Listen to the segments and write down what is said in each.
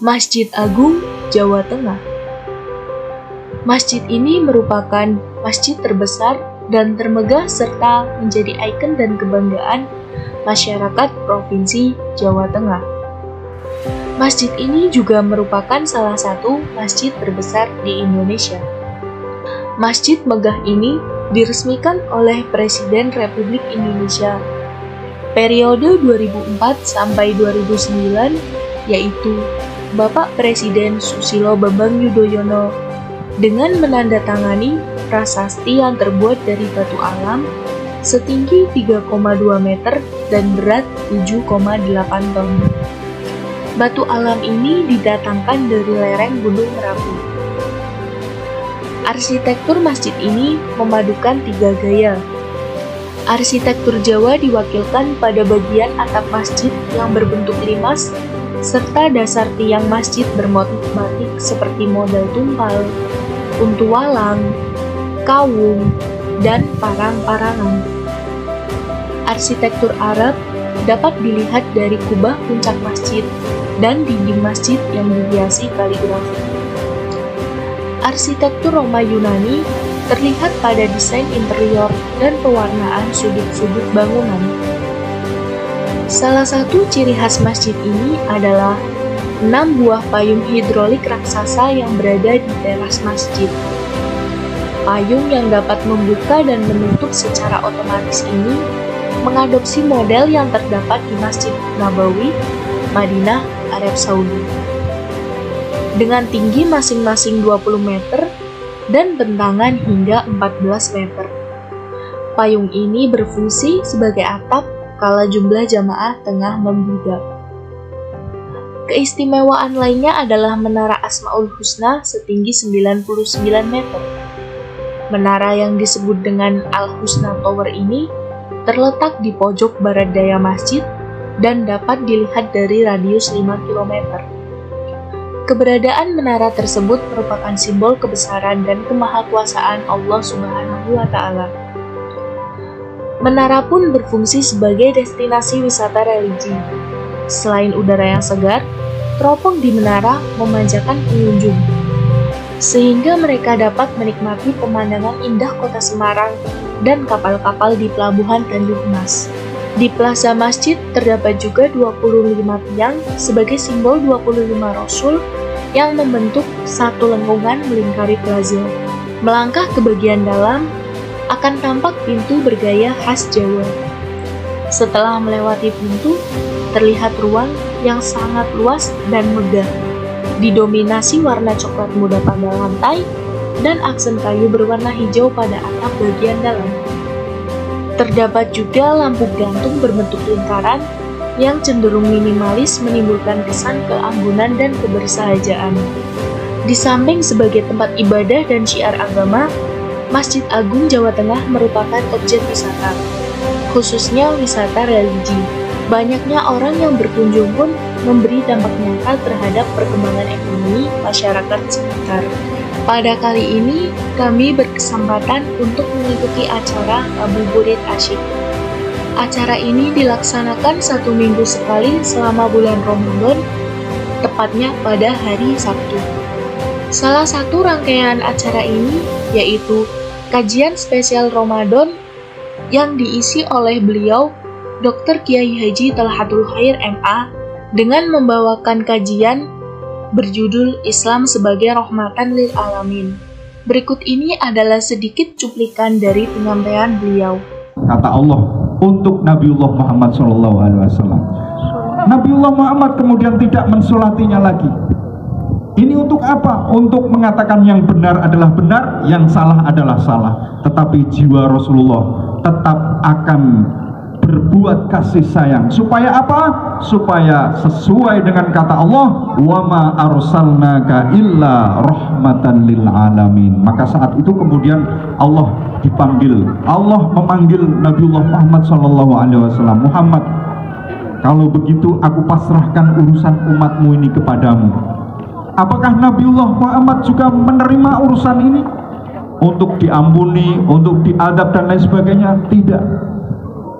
Masjid Agung, Jawa Tengah. Masjid ini merupakan masjid terbesar dan termegah serta menjadi ikon dan kebanggaan masyarakat Provinsi Jawa Tengah. Masjid ini juga merupakan salah satu masjid terbesar di Indonesia. Masjid megah ini diresmikan oleh Presiden Republik Indonesia periode 2004 sampai 2009, yaitu Bapak Presiden Susilo Bambang Yudhoyono, dengan menandatangani prasasti yang terbuat dari batu alam setinggi 3,2 meter dan berat 7,8 ton. Batu alam ini didatangkan dari lereng Gunung Merapi. Arsitektur masjid ini memadukan 3 gaya. Arsitektur Jawa diwakilkan pada bagian atap masjid yang berbentuk limas, serta dasar tiang masjid bermotif batik seperti model tumpal, untu walang, kawung, dan parang-parangan. Arsitektur Arab dapat dilihat dari kubah puncak masjid dan dinding masjid yang dihiasi kaligrafi. Arsitektur Roma Yunani terlihat pada desain interior dan pewarnaan sudut-sudut bangunan. Salah satu ciri khas masjid ini adalah 6 buah payung hidrolik raksasa yang berada di teras masjid. Payung yang dapat membuka dan menutup secara otomatis ini mengadopsi model yang terdapat di Masjid Nabawi, Madinah, Arab Saudi. Dengan tinggi masing-masing 20 meter dan bentangan hingga 14 meter. Payung ini berfungsi sebagai atap kala jumlah jamaah tengah membludak. Keistimewaan lainnya adalah Menara Asmaul Husna setinggi 99 meter. Menara yang disebut dengan Al-Husna Tower ini terletak di pojok barat daya masjid dan dapat dilihat dari radius 5 km. Keberadaan menara tersebut merupakan simbol kebesaran dan kemahakuasaan Allah Subhanahu wa Ta'ala. Menara pun berfungsi sebagai destinasi wisata religi. Selain udara yang segar, teropong di menara memanjakan pengunjung, sehingga mereka dapat menikmati pemandangan indah kota Semarang dan kapal-kapal di pelabuhan Tanjung Mas. Di plaza masjid terdapat juga 25 tiang sebagai simbol 25 rasul yang membentuk satu lengkungan melingkari plaza. Melangkah ke bagian dalam, akan tampak pintu bergaya khas Jawa. Setelah melewati pintu, terlihat ruang yang sangat luas dan megah, didominasi warna coklat muda pada lantai dan aksen kayu berwarna hijau pada atap bagian dalam. Terdapat juga lampu gantung berbentuk lingkaran yang cenderung minimalis menimbulkan kesan keanggunan dan kebersahajaan. Di samping sebagai tempat ibadah dan syiar agama, Masjid Agung Jawa Tengah merupakan objek wisata, khususnya wisata religi. Banyaknya orang yang berkunjung pun memberi dampak nyata terhadap perkembangan ekonomi masyarakat sekitar. Pada kali ini, kami berkesempatan untuk mengikuti acara Ngabuburit Asyik. Acara ini dilaksanakan 1 minggu sekali selama bulan Ramadan, tepatnya pada hari Sabtu. Salah satu rangkaian acara ini yaitu kajian spesial Ramadan yang diisi oleh beliau Dr. Kiai Haji Talhatul Khair MA dengan membawakan kajian berjudul Islam sebagai Rahmatan lil Alamin. Berikut ini adalah sedikit cuplikan dari penyampaian beliau. Kata Allah untuk Nabiullah Muhammad SAW. Nabiullah Muhammad kemudian tidak mensolatinya lagi. Ini untuk apa? Untuk mengatakan yang benar adalah benar, yang salah adalah salah. Tetapi jiwa Rasulullah tetap akan berbuat kasih sayang. Supaya apa? Supaya sesuai dengan kata Allah, wa ma arsalnaka illa rahmatan lil alamin. Maka saat itu kemudian Allah dipanggil. Allah memanggil Nabiullah Muhammad SAW. Muhammad, kalau begitu aku pasrahkan urusan umatmu ini kepadamu. Apakah Nabiullah Muhammad juga menerima urusan ini? Untuk diampuni, untuk diadab dan lain sebagainya? Tidak.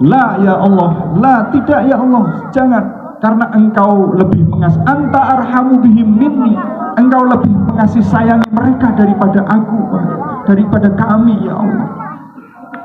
La ya Allah, la, tidak ya Allah, jangan. karena engkau lebih mengasihi, anta arhamu bihim minni, engkau lebih mengasihi sayangi mereka daripada aku, daripada kami ya Allah.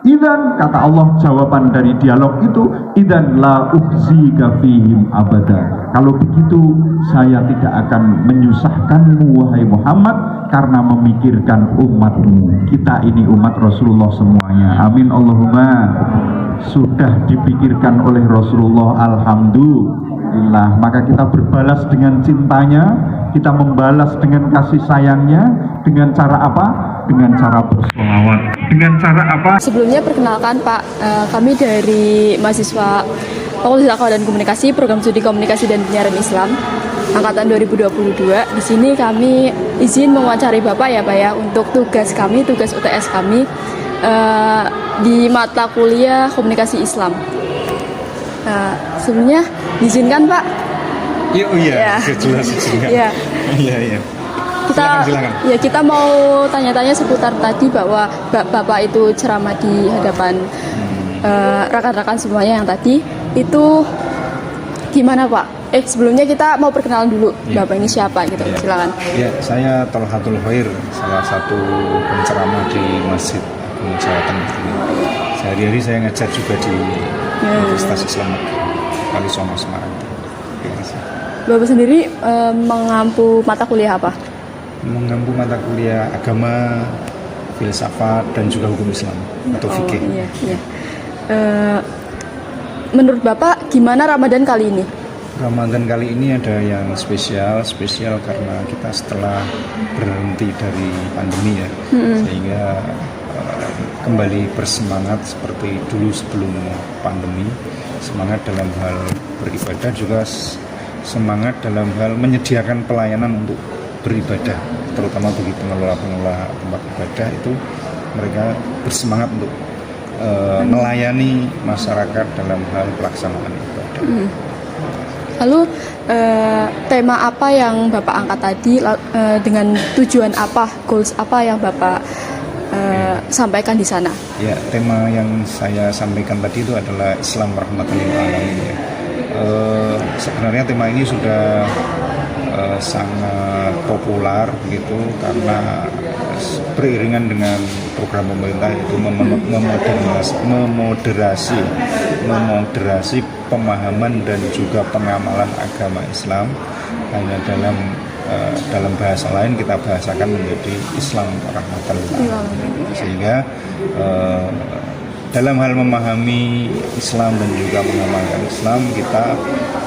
Idzan, kata Allah, jawaban dari dialog itu, idzan la ukhzika fihim abada. Kalau begitu saya tidak akan menyusahkanmu wahai Muhammad karena memikirkan umatmu. Kita ini umat Rasulullah semuanya. Amin Allahumma. Sudah dipikirkan oleh Rasulullah, alhamdulillah. Maka kita berbalas dengan cintanya, kita membalas dengan kasih sayangnya. Dengan cara apa? Dengan cara bersolawat. Dengan cara apa? Sebelumnya perkenalkan Pak, kami dari mahasiswa Fakultas Dakwah dan Komunikasi, Program Studi Komunikasi dan Penyiaran Islam, angkatan 2022. Di sini kami izin mewawancari Bapak ya Pak ya, untuk tugas kami, tugas UTS kami di mata kuliah Komunikasi Islam. Sebelumnya diizinkan Pak? Iya, jelas izinkan. Iya. Silakan. Ya, kita mau tanya-tanya seputar tadi bahwa Bapak itu ceramah di hadapan rekan-rekan semuanya yang tadi itu gimana Pak? Sebelumnya kita mau perkenalan dulu Bapak ini siapa gitu. Silakan. Ya, saya Tolhatul Khair, salah satu penceramah di Masjid Agung Jawa Tengah. Sehari-hari saya ngajar juga di Universitas Islam Kalisongo Semarang. Terima kasih. Bapak sendiri mengampu mata kuliah apa? Mengampu mata kuliah agama, filsafat dan juga hukum Islam atau fikih. Iya. Menurut Bapak gimana Ramadan kali ini? Ramadan kali ini ada yang spesial karena kita setelah berhenti dari pandemi ya, sehingga kembali bersemangat seperti dulu sebelum pandemi, semangat dalam hal beribadah, juga semangat dalam hal menyediakan pelayanan untuk beribadah, terutama bagi pengelola tempat ibadah itu mereka bersemangat untuk melayani masyarakat dalam hal pelaksanaan ibadah. Lalu tema apa yang Bapak angkat tadi, dengan tujuan apa, goals apa yang Bapak sampaikan di sana? Ya, tema yang saya sampaikan tadi itu adalah Islam rahmatan lil alamin ya. Sebenarnya tema ini sudah sangat populer begitu karena beriringan dengan program pemerintah itu memoderasi pemahaman dan juga pengamalan agama Islam, hanya dalam bahasa lain kita bahasakan menjadi Islam rahmatan lil alamin. Sehingga dalam hal memahami Islam dan juga mengamalkan Islam, kita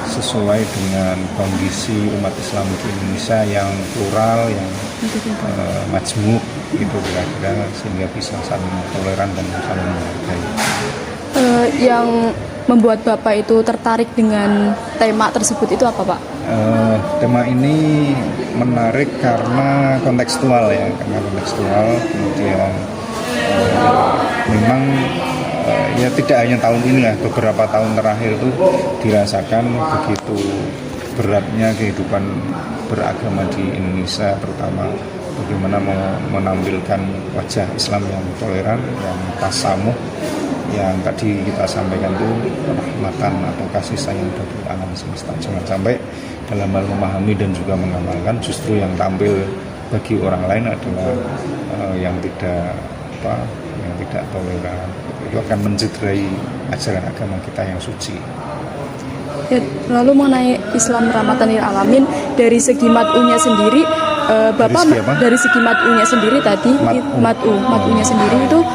sesuai dengan kondisi umat Islam di Indonesia yang plural, yang majmuk gitu kira-kira, sehingga bisa saling toleran dan saling menghargai. Yang membuat Bapak itu tertarik dengan tema tersebut itu apa Pak? Tema ini menarik karena kontekstual ya, kemudian memang ya tidak hanya tahun ini lah, beberapa tahun terakhir itu dirasakan begitu beratnya kehidupan beragama di Indonesia, terutama bagaimana menampilkan wajah Islam yang toleran, yang tasamuh, yang tadi kita sampaikan itu rahmatan atau kasih sayang dari alam semesta. Jangan sampai dalam hal memahami dan juga mengamalkan justru yang tampil bagi orang lain adalah yang tidak toleran. Itu akan mencederai ajaran agama kita yang suci. Ya, lalu mengenai Islam rahmatan lil alamin, dari segi mat'unya sendiri, Bapak dari segi mat'unya sendiri tadi, mat'unya sendiri itu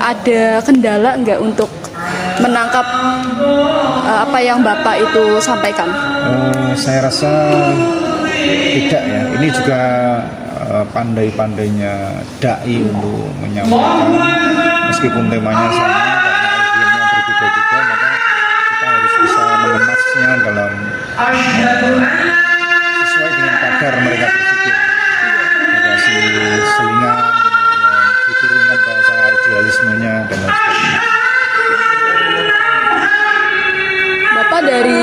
ada kendala nggak untuk menangkap apa yang Bapak itu sampaikan? Saya rasa tidak ya. Ini juga pandai-pandainya dai untuk menyampaikan, meskipun temanya sama karena audien yang berbeda-beda, maka kita harus bisa mengemasnya dalam sesuai dengan kadar mereka berpikir. Dikasih selingan, diturunkan bahasa idealismenya dan lain sebagainya. Bapak dari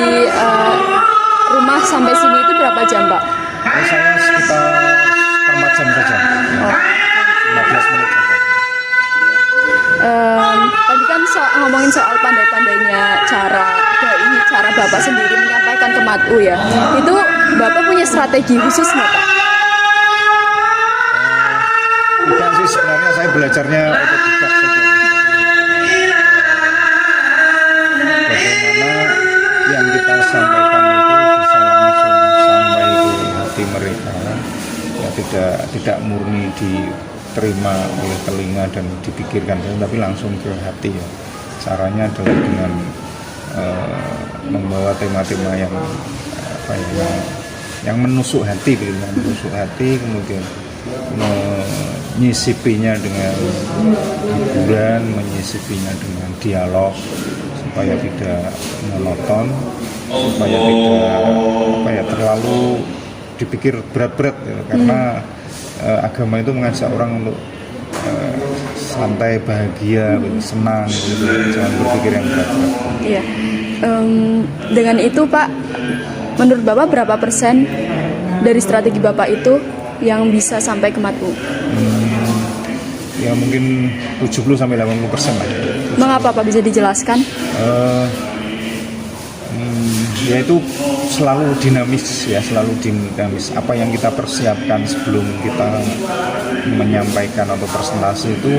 rumah sampai sini itu berapa jam Pak? Saya sekitar 4 jam saja, 15 menit saja. Tadi kan ngomongin soal pandai-pandainya cara dai cara Bapak sendiri menyampaikan ke MATU ya, itu Bapak punya strategi khusus nggak Pak? Tidak sih, sebenarnya saya belajarnya otodidak saja. Bagaimana yang kita sampaikan itu bisa langsung sampai ke hati mereka, ya tidak murni diterima oleh telinga dan dipikirkan, tapi langsung ke hati ya. Caranya adalah dengan membawa tema-tema yang apa ya, yang menusuk hati, menusuk hati, kemudian menyisipinya dengan hiburan, menyisipinya dengan dialog supaya tidak monoton, supaya tidak terlalu dipikir berat-berat ya. Karena agama itu mengajak orang untuk santai, bahagia, senang, gitu. Jangan berpikir yang berat-berat. Iya. Dengan itu Pak, menurut Bapak berapa persen dari strategi Bapak itu yang bisa sampai ke MATU? Ya mungkin 70-80% lah. Mengapa Pak, bisa dijelaskan? Ya itu selalu dinamis ya, selalu dinamis. Apa yang kita persiapkan sebelum kita menyampaikan atau presentasi itu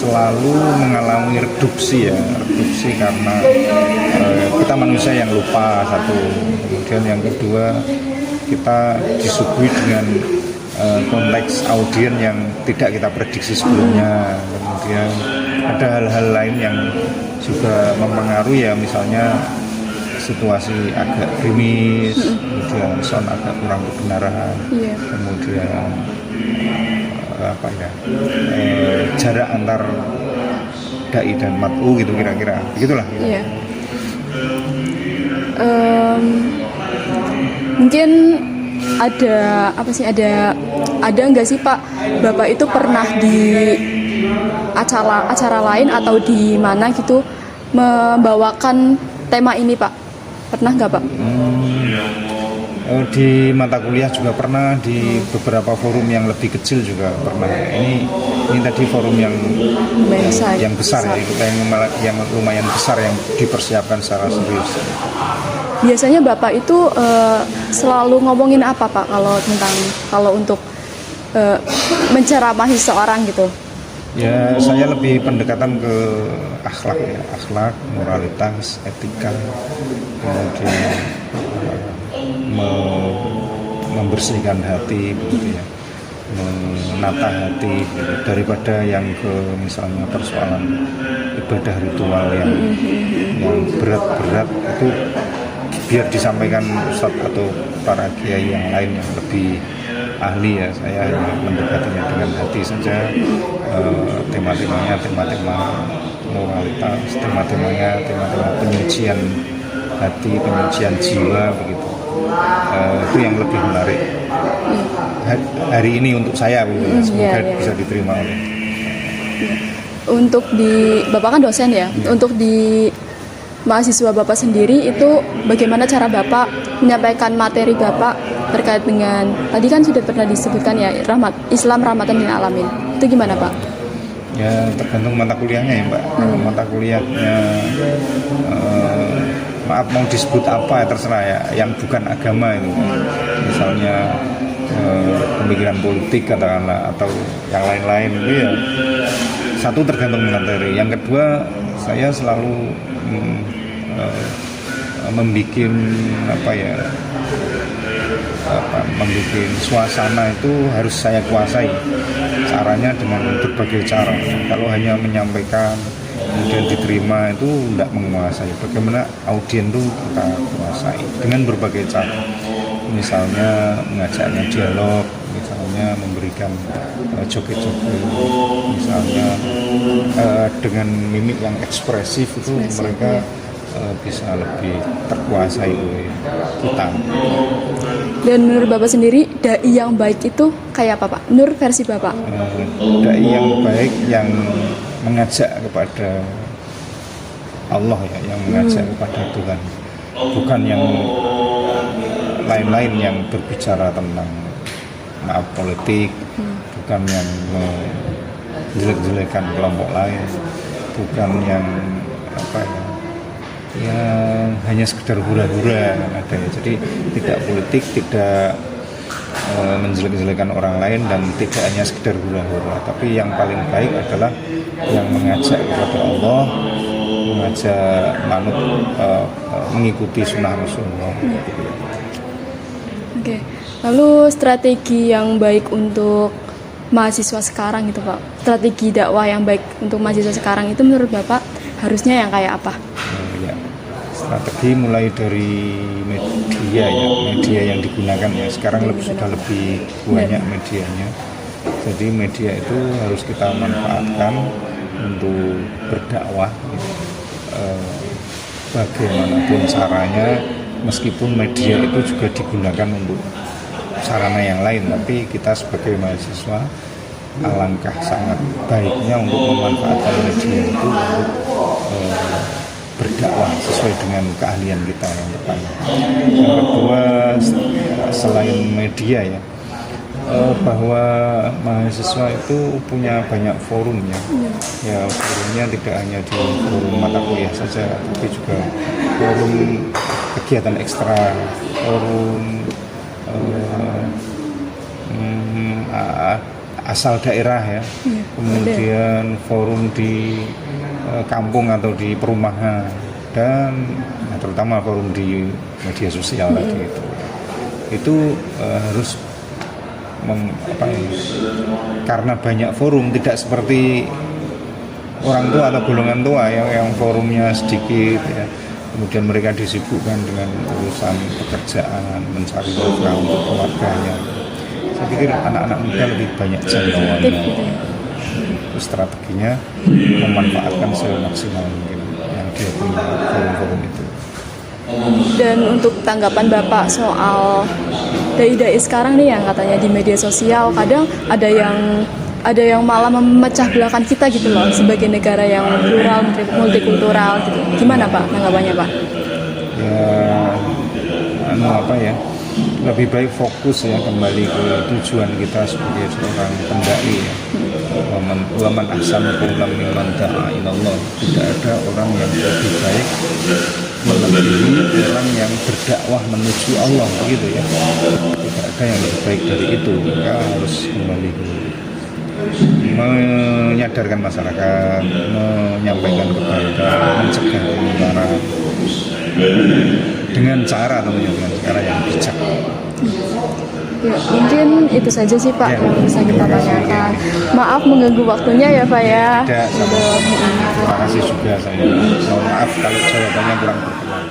selalu mengalami reduksi ya, reduksi karena kita manusia yang lupa, satu. Kemudian yang kedua, kita disuguhi dengan konteks audiens yang tidak kita prediksi sebelumnya. Kemudian ada hal-hal lain yang juga mempengaruhi ya, misalnya situasi agak gerimis, kemudian sound agak kurang kebenaran, kemudian jarak antar dai dan MATU gitu, kira-kira begitulah. Iya. Mungkin ada nggak sih Pak, Bapak itu pernah di acara lain atau di mana gitu membawakan tema ini Pak? Pernah nggak Pak? Di mata kuliah juga pernah, di beberapa forum yang lebih kecil juga pernah. Ini tadi forum yang besar ya, yang lumayan besar, yang dipersiapkan secara serius. Biasanya Bapak itu selalu ngomongin apa Pak kalau untuk menceramahi seorang gitu? Ya, saya lebih pendekatan ke akhlak ya, akhlak, moralitas, etika, kemudian membersihkan hati, begitu ya, menata hati, gitu. Daripada yang ke misalnya persoalan ibadah ritual yang berat-berat itu biar disampaikan Ustadz atau para kiai yang lain yang lebih ahli ya. Saya hanya mendekatinya dengan hati saja, tema-temanya tema moralitas, tema penyucian hati, penyucian jiwa, begitu. Itu yang lebih menarik hari ini untuk saya, begitu. Semoga bisa diterima oleh. Untuk Bapak kan dosen ya, untuk di mahasiswa Bapak sendiri itu bagaimana cara Bapak menyampaikan materi Bapak terkait dengan tadi kan sudah pernah disebutkan ya, Islam rahmatan lil alamin. Itu gimana Pak? Ya tergantung mata kuliahnya ya Mbak. Mata kuliahnya maaf mau disebut apa ya terserah ya, yang bukan agama itu, misalnya pemikiran politik katakanlah atau yang lain-lain itu ya, satu tergantung materi. Yang kedua, saya selalu membuat membuat suasana itu harus saya kuasai. Caranya dengan berbagai cara. Kalau hanya menyampaikan kemudian diterima itu tidak menguasai. Bagaimana audiens itu kita kuasai dengan berbagai cara. Misalnya mengajaknya dialog, misalnya memberikan joget-joget, misalnya dengan mimik yang ekspresif itu mereka bisa lebih terkuasai oleh kita. Dan menurut Bapak sendiri, dai yang baik itu kayak apa Pak? Menurut versi Bapak? Dai yang baik yang mengajak kepada Allah ya, yang mengajak kepada Tuhan, bukan yang lain-lain yang berbicara tentang politik, bukan yang menjelek-jelekan kelompok lain, bukan yang yang hanya sekedar hura-hura ada ya. Jadi tidak politik, tidak menjelek-jelekan orang lain, dan tidak hanya sekedar hura-hura, tapi yang paling baik adalah yang mengajak kepada Allah, mengajak manut, mengikuti sunnah Rasulullah. Oke. Lalu strategi yang baik untuk mahasiswa sekarang gitu Pak, strategi dakwah yang baik untuk mahasiswa sekarang itu menurut Bapak harusnya yang kayak apa? Ya, strategi mulai dari media ya, media yang digunakan ya. Sekarang sudah lebih banyak medianya. Jadi media itu harus kita manfaatkan untuk berdakwah. Bagaimanapun caranya, meskipun media itu juga digunakan untuk sarana yang lain, tapi kita sebagai mahasiswa alangkah sangat baiknya untuk memanfaatkan media itu untuk berdakwah sesuai dengan keahlian kita yang pertama. Yang kedua, selain media ya, bahwa mahasiswa itu punya banyak forum ya, forumnya tidak hanya di forum mata kuliah saja, tapi juga forum kegiatan ekstra, forum asal daerah ya, kemudian forum di kampung atau di perumahan, dan terutama forum di media sosial tadi itu harus karena banyak forum, tidak seperti orang tua atau golongan tua yang forumnya sedikit ya, kemudian mereka disibukkan dengan urusan pekerjaan, mencari nafkah untuk keluarganya. Saya pikir anak-anak muda lebih banyak jangkauannya. Itu strateginya memanfaatkan semaksimal mungkin yang dia punya forum-forum itu. Dan untuk tanggapan Bapak soal dai-dai sekarang nih yang katanya di media sosial kadang ada yang malah memecah belahkan kita gitu loh, sebagai negara yang plural, multikultural gitu. Gimana Pak tanggapannya Pak? Ya, lebih baik fokus ya kembali ke tujuan kita sebagai seorang pendai ya. Waman ahsanu qawlan mimman da'a ilallah. Tidak ada orang yang lebih baik melebihi orang yang berdakwah menuju Allah, begitu ya. Tidak ada yang lebih baik dari itu. Kita harus kembali ke menyadarkan masyarakat, menyampaikan kebaikan, mencegah kemungkaran dengan cara yang bijak. Ya, mungkin itu saja sih Pak yang bisa kita tanyakan. Maaf mengganggu waktunya ya Pak ya. Tidak, terima kasih juga saya. Mohon maaf kalau jawabannya kurang berkenan.